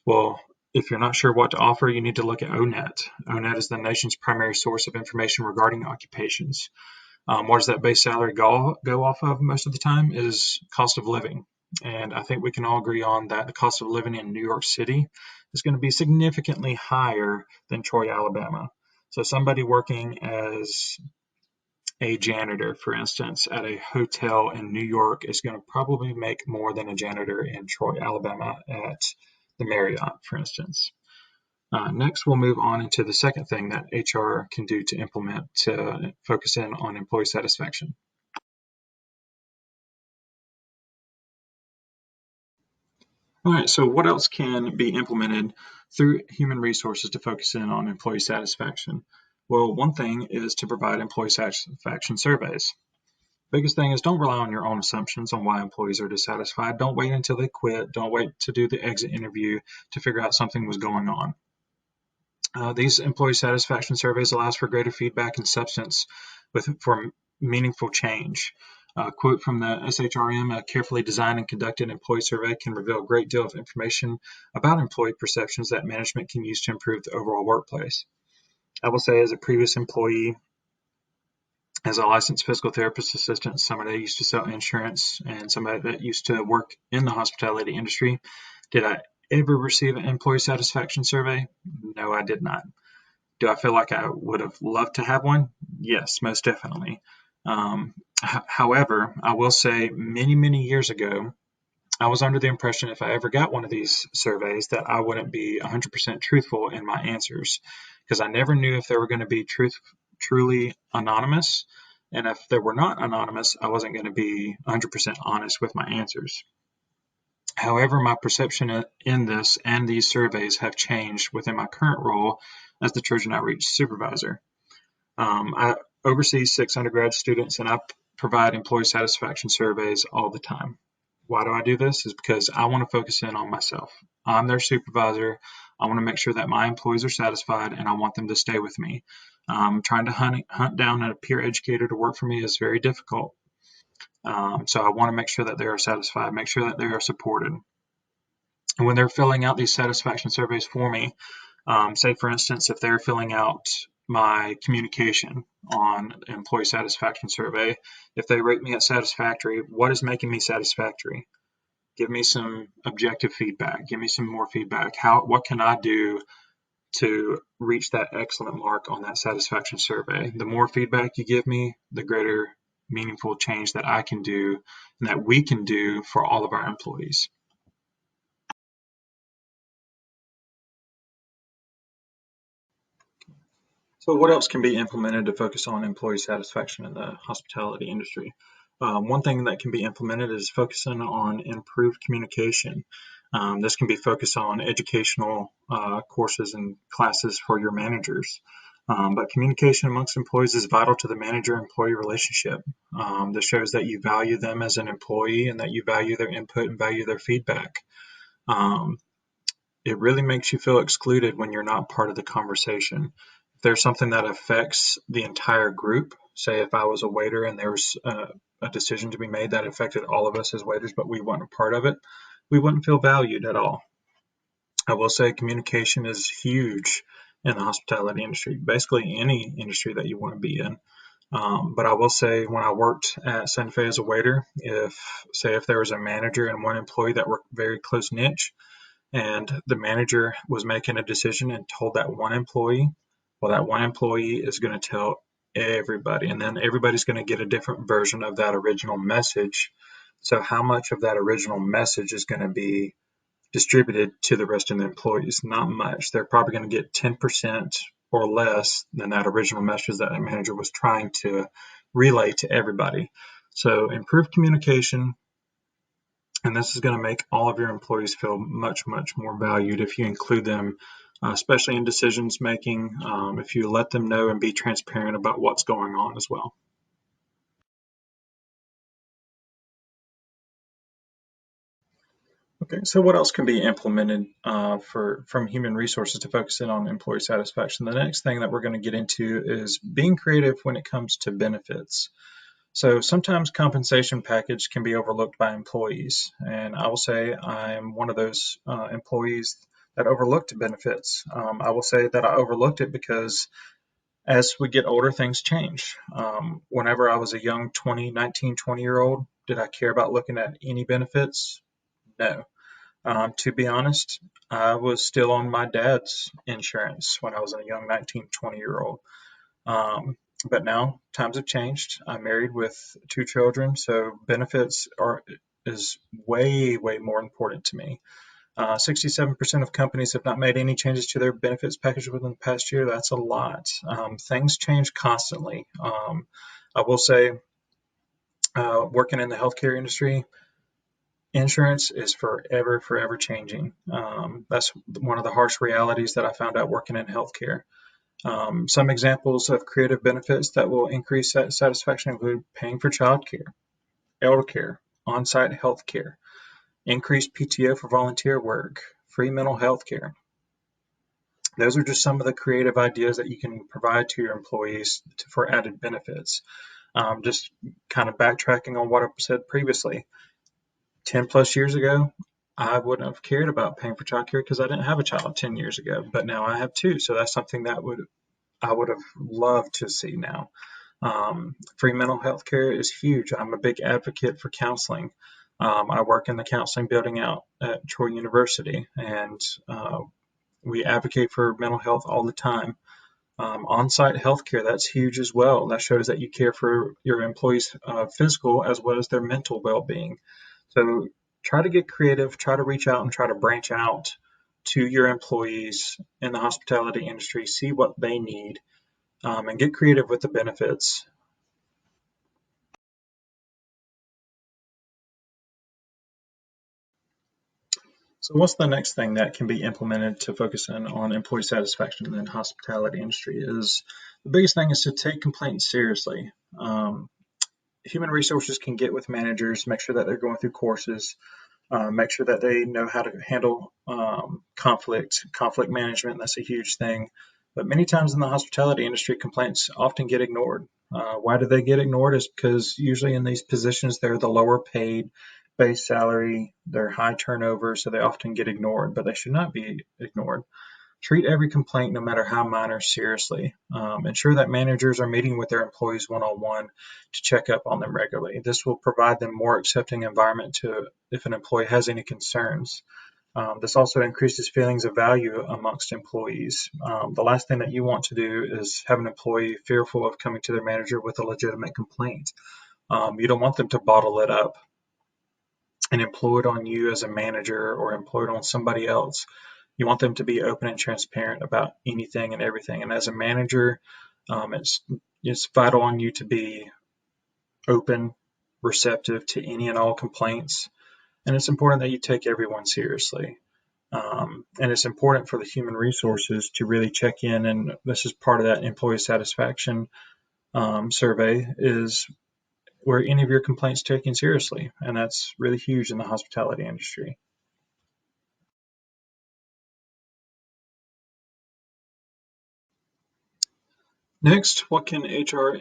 Well, if you're not sure what to offer, you need to look at ONET. ONET is the nation's primary source of information regarding occupations. What does that base salary go off of most of the time is cost of living. And I think we can all agree on that the cost of living in New York City is going to be significantly higher than Troy, Alabama. So somebody working as a janitor, for instance, at a hotel in New York is going to probably make more than a janitor in Troy, Alabama at the Marriott, for instance. Next, we'll move on into the second thing that HR can do to implement to focus in on employee satisfaction. All right, so what else can be implemented through human resources to focus in on employee satisfaction? Well, one thing is to provide employee satisfaction surveys. Biggest thing is don't rely on your own assumptions on why employees are dissatisfied. Don't wait until they quit. Don't wait to do the exit interview to figure out something was going on. These employee satisfaction surveys allows for greater feedback and substance for meaningful change. Quote from the SHRM, a carefully designed and conducted employee survey can reveal a great deal of information about employee perceptions that management can use to improve the overall workplace. I will say, as a previous employee, as a licensed physical therapist assistant, somebody that used to sell insurance, and somebody that used to work in the hospitality industry, did I ever receive an employee satisfaction survey? No, I did not. Do I feel like I would have loved to have one? Yes, most definitely. However, I will say many, many years ago, I was under the impression if I ever got one of these surveys that I wouldn't be 100% truthful in my answers, because I never knew if they were going to be truly anonymous. And if they were not anonymous, I wasn't going to be 100% honest with my answers. However, my perception in this and these surveys have changed within my current role as the Trojan Outreach Supervisor. I oversee 6 undergrad students, and I provide employee satisfaction surveys all the time. Why do I do this? Is because I want to focus in on myself. I'm their supervisor. I want to make sure that my employees are satisfied, and I want them to stay with me. Trying to hunt down a peer educator to work for me is very difficult. So I want to make sure that they are satisfied, make sure that they are supported. And when they're filling out these satisfaction surveys for me, say for instance, if they're filling out my communication on employee satisfaction survey, if they rate me at satisfactory, what is making me satisfactory? Give me some objective feedback. Give me some more feedback. What can I do to reach that excellent mark on that satisfaction survey. The more feedback you give me, the greater meaningful change that I can do and that we can do for all of our employees. So what else can be implemented to focus on employee satisfaction in the hospitality industry? One thing that can be implemented is focusing on improved communication. This can be focused on educational courses and classes for your managers. But communication amongst employees is vital to the manager-employee relationship. This shows that you value them as an employee and that you value their input and value their feedback. It really makes you feel excluded when you're not part of the conversation. If there's something that affects the entire group, say if I was a waiter and there was a decision to be made that affected all of us as waiters, but we weren't a part of it, we wouldn't feel valued at all. I will say communication is huge in the hospitality industry, basically any industry that you want to be in. But I will say when I worked at Santa Fe as a waiter, if there was a manager and one employee that worked very close niche, and the manager was making a decision and told that one employee, well, that one employee is going to tell everybody, and then everybody's going to get a different version of that original message. So how much of that original message is going to be distributed to the rest of the employees? Not much. They're probably going to get 10% or less than that original message that manager was trying to relay to everybody. So improve communication, and this is going to make all of your employees feel much, much more valued if you include them, especially in decisions making, if you let them know and be transparent about what's going on as well. Okay, so what else can be implemented from human resources to focus in on employee satisfaction? The next thing that we're going to get into is being creative when it comes to benefits. So sometimes compensation package can be overlooked by employees, and I will say I am one of those employees that overlooked benefits. I will say that I overlooked it because as we get older, things change. Whenever I was a young 19, 20-year-old, did I care about looking at any benefits? No. To be honest, I was still on my dad's insurance when I was a young 19, 20-year-old. But now times have changed. I'm married with 2 children, so benefits is way, way more important to me. 67% of companies have not made any changes to their benefits package within the past year. That's a lot. Things change constantly. I will say, working in the healthcare industry, insurance is forever changing. That's one of the harsh realities that I found out working in healthcare. Some examples of creative benefits that will increase satisfaction include paying for childcare, elder care, on-site health care, increased PTO for volunteer work, free mental health care. Those are just some of the creative ideas that you can provide to your employees for added benefits. Just kind of backtracking on what I said previously. 10 plus years ago, I wouldn't have cared about paying for childcare because I didn't have a child 10 years ago, but now I have 2. So that's something that I would have loved to see now. Free mental health care is huge. I'm a big advocate for counseling. I work in the counseling building out at Troy University, and we advocate for mental health all the time. On-site healthcare, that's huge as well. That shows that you care for your employees' physical as well as their mental well-being. So try to get creative, try to reach out and try to branch out to your employees in the hospitality industry, see what they need, and get creative with the benefits. So what's the next thing that can be implemented to focus in on employee satisfaction in the hospitality industry? Is the biggest thing is to take complaints seriously. Human resources can get with managers, make sure that they're going through courses, make sure that they know how to handle conflict management. That's a huge thing. But many times in the hospitality industry, complaints often get ignored. Why do they get ignored? Is because usually in these positions, they're the lower paid base salary, they're high turnover, so they often get ignored, but they should not be ignored. Treat every complaint, no matter how minor, seriously. Ensure that managers are meeting with their employees one-on-one to check up on them regularly. This will provide them more accepting environment to if an employee has any concerns. This also increases feelings of value amongst employees. The last thing that you want to do is have an employee fearful of coming to their manager with a legitimate complaint. You don't want them to bottle it up and employ it on you as a manager or employ it on somebody else. You want them to be open and transparent about anything and everything. And as a manager, it's vital on you to be open, receptive to any and all complaints. And it's important that you take everyone seriously. And it's important for the human resources to really check in. And this is part of that employee satisfaction survey is were any of your complaints taken seriously? And that's really huge in the hospitality industry. Next, what can HR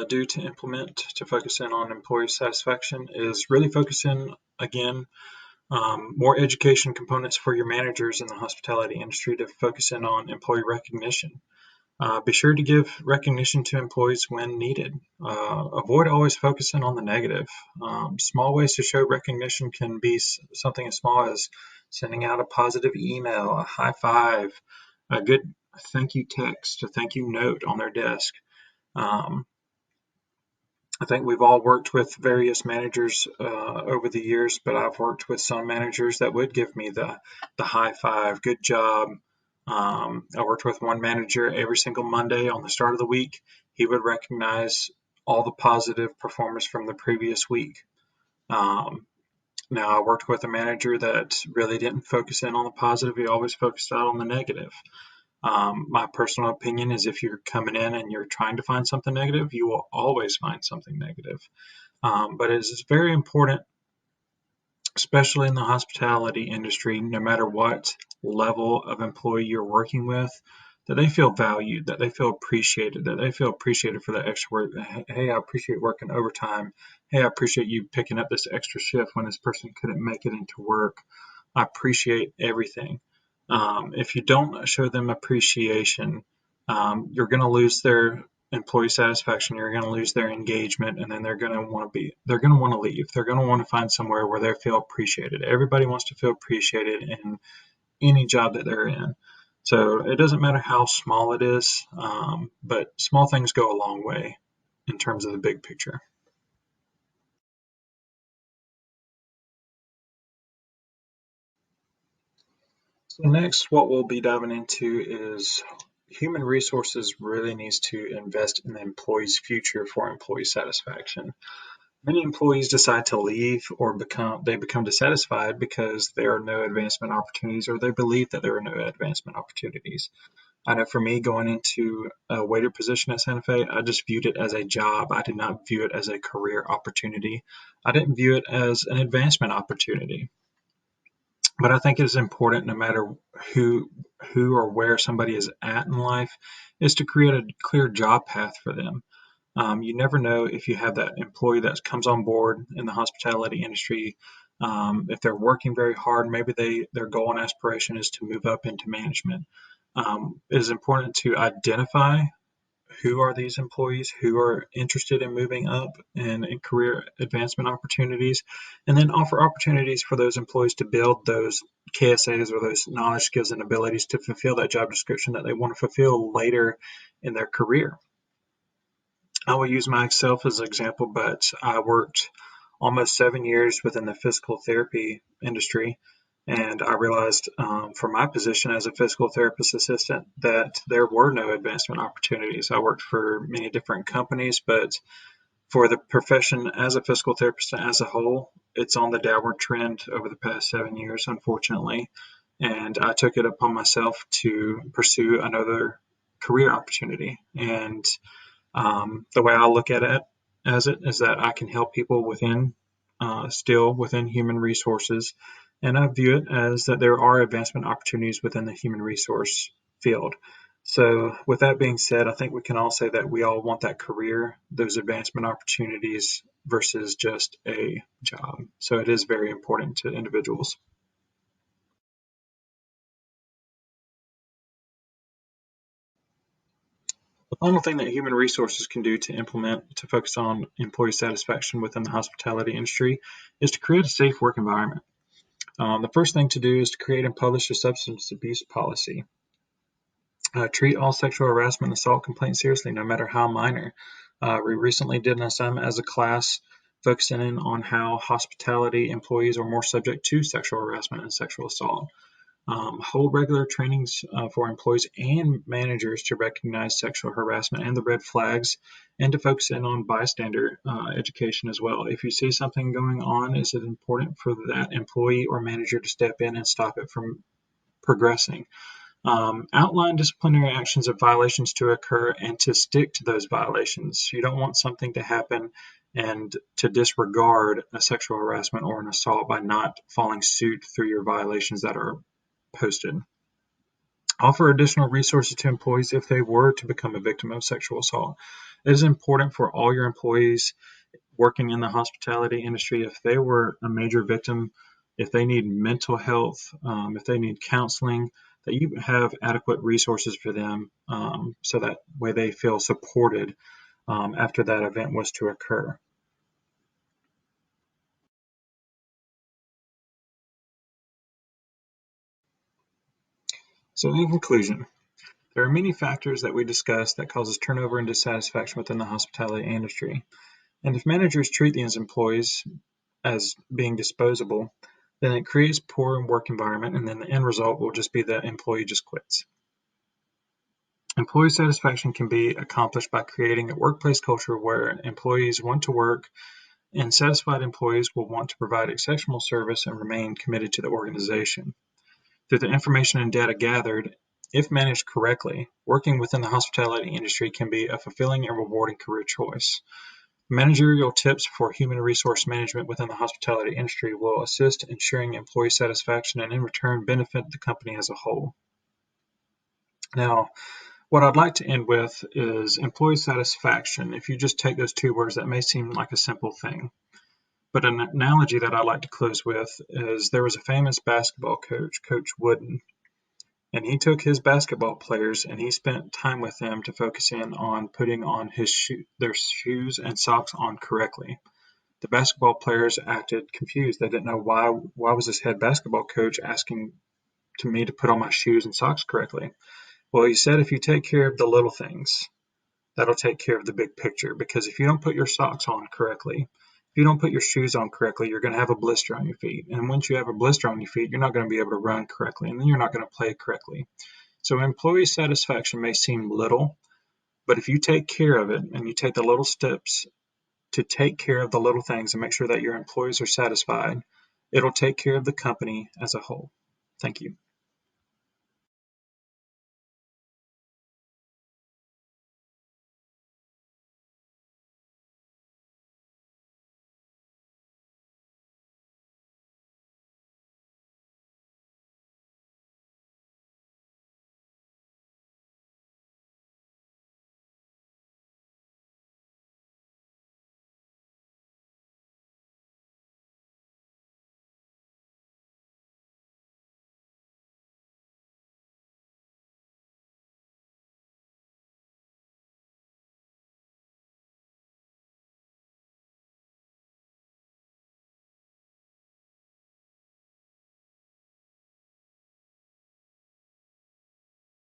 do to implement to focus in on employee satisfaction is really focus in, again, more education components for your managers in the hospitality industry to focus in on employee recognition. Be sure to give recognition to employees when needed. Avoid always focusing on the negative. Small ways to show recognition can be something as small as sending out a positive email, a high five, a good thank you text, a thank you note on their desk. I think we've all worked with various managers over the years, but I've worked with some managers that would give me the high five, good job. I worked with one manager every single Monday on the start of the week. He would recognize all the positive performers from the previous week. Now, I worked with a manager that really didn't focus in on the positive. He always focused out on the negative. My personal opinion is if you're coming in and you're trying to find something negative, you will always find something negative. But it is very important, especially in the hospitality industry, no matter what level of employee you're working with, that they feel valued, that they feel appreciated, that they feel appreciated for that extra work. Hey, I appreciate working overtime. Hey, I appreciate you picking up this extra shift when this person couldn't make it into work. I appreciate everything. If you don't show them appreciation, you're going to lose their employee satisfaction. You're going to lose their engagement, and then they're going to want to leave. They're going to want to find somewhere where they feel appreciated. Everybody wants to feel appreciated in any job that they're in. So it doesn't matter how small it is, but small things go a long way in terms of the big picture. So next, what we'll be diving into is human resources really needs to invest in the employee's future for employee satisfaction. Many employees decide to leave or become dissatisfied because there are no advancement opportunities or they believe that there are no advancement opportunities. I know for me, going into a waiter position at Santa Fe, I just viewed it as a job. I did not view it as a career opportunity. I didn't view it as an advancement opportunity. But I think it's important, no matter who or where somebody is at in life, is to create a clear job path for them. You never know if you have that employee that comes on board in the hospitality industry. If they're working very hard, maybe their goal and aspiration is to move up into management. It is important to identify who are these employees who are interested in moving up and in career advancement opportunities, and then offer opportunities for those employees to build those KSAs or those knowledge, skills, and abilities to fulfill that job description that they want to fulfill later in their career. I will use myself as an example, but I worked almost 7 years within the physical therapy industry. And I realized from my position as a physical therapist assistant that there were no advancement opportunities. I worked for many different companies, but for the profession as a physical therapist as a whole, it's on the downward trend over the past 7 years, unfortunately. And I took it upon myself to pursue another career opportunity. And the way I look at it is that I can help people still within human resources, and I view it as that there are advancement opportunities within the human resource field. So with that being said, I think we can all say that we all want that career, those advancement opportunities versus just a job. So it is very important to individuals. The final thing that human resources can do to implement to focus on employee satisfaction within the hospitality industry is to create a safe work environment. The first thing to do is to create and publish a substance abuse policy. Treat all sexual harassment and assault complaints seriously, no matter how minor. We recently did an assignment as a class focusing in on how hospitality employees are more subject to sexual harassment and sexual assault. Hold regular trainings for employees and managers to recognize sexual harassment and the red flags, and to focus in on bystander education as well. If you see something going on, is it important for that employee or manager to step in and stop it from progressing? Outline disciplinary actions if violations to occur and to stick to those violations. You don't want something to happen and to disregard a sexual harassment or an assault by not following suit through your violations that are posted. Offer additional resources to employees if they were to become a victim of sexual assault. It is important for all your employees working in the hospitality industry, if they were a major victim, if they need mental health, if they need counseling, that you have adequate resources for them, so that way they feel supported after that event was to occur. So in conclusion, there are many factors that we discussed that causes turnover and dissatisfaction within the hospitality industry. And if managers treat these employees as being disposable, then it creates poor work environment, and then the end result will just be that employee just quits. Employee satisfaction can be accomplished by creating a workplace culture where employees want to work, and satisfied employees will want to provide exceptional service and remain committed to the organization. Through the information and data gathered, if managed correctly, working within the hospitality industry can be a fulfilling and rewarding career choice. Managerial tips for human resource management within the hospitality industry will assist in ensuring employee satisfaction and in return benefit the company as a whole. Now, what I'd like to end with is employee satisfaction. If you just take those two words, that may seem like a simple thing. But an analogy that I like to close with is there was a famous basketball coach, Coach Wooden, and he took his basketball players and he spent time with them to focus in on putting on their shoes and socks on correctly. The basketball players acted confused. They didn't know why was this head basketball coach asking me to put on my shoes and socks correctly. Well, he said if you take care of the little things, that'll take care of the big picture. Because if you don't put your socks on correctly, if you don't put your shoes on correctly, you're going to have a blister on your feet. And once you have a blister on your feet, you're not going to be able to run correctly, and then you're not going to play correctly. So employee satisfaction may seem little, but if you take care of it and you take the little steps to take care of the little things and make sure that your employees are satisfied, it'll take care of the company as a whole. Thank you.